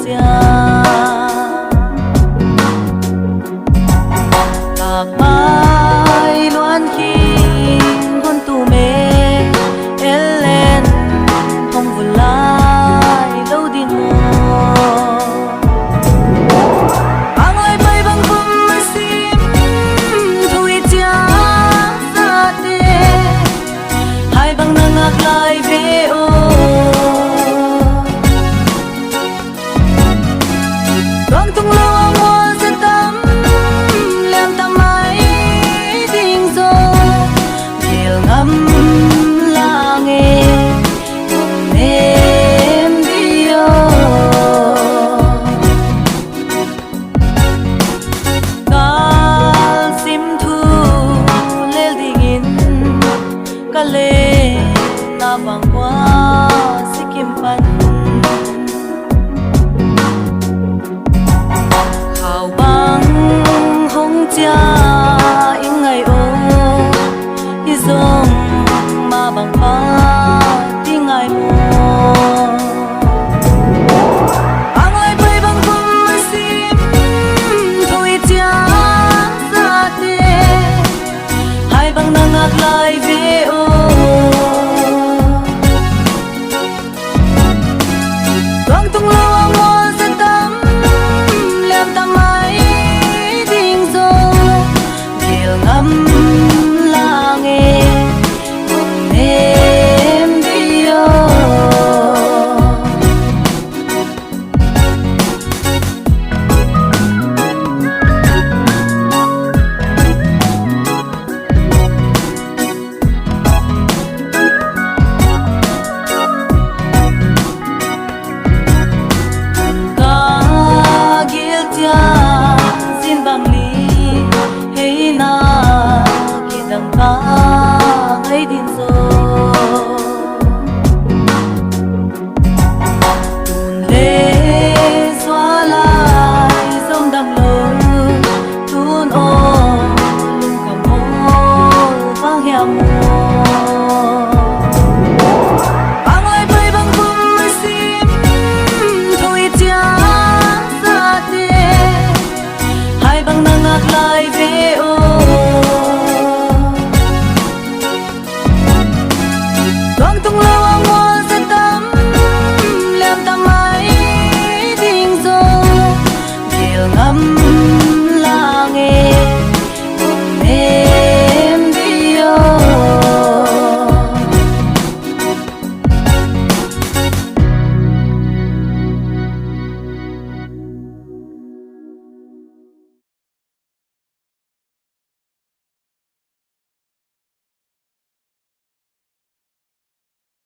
sia bạc mai loan khi hôn tu mê el lên không vừa lại lâu đi ngô ang ai bay bang bum sim thui chia sa te hai bang nangak lai ve o Vang tung lo mo sa tam Liang tamay ding so Dil ngam langit Kung nem dio Kal sim thu lel dingin Kale na bang kwa sikimpan cha in ngày ô đi dòng mà bằng ba đi ngày mùa ang ai bay bằng bum sim thôi cha ra te hai bằng nang ngạc lại về ô vang tung lo mo sa tam liam tam ai ngắm langit cùng em dio ca gil tia xin bằng ly hey na kidang ka ngay din so tun le xóa lại sông đầm lơ tun ô lung cầm ô vang hea mùa ang ai bay bang bum sim thôi chia sa te hai bang nang ngak lai ve ô Vang tung lo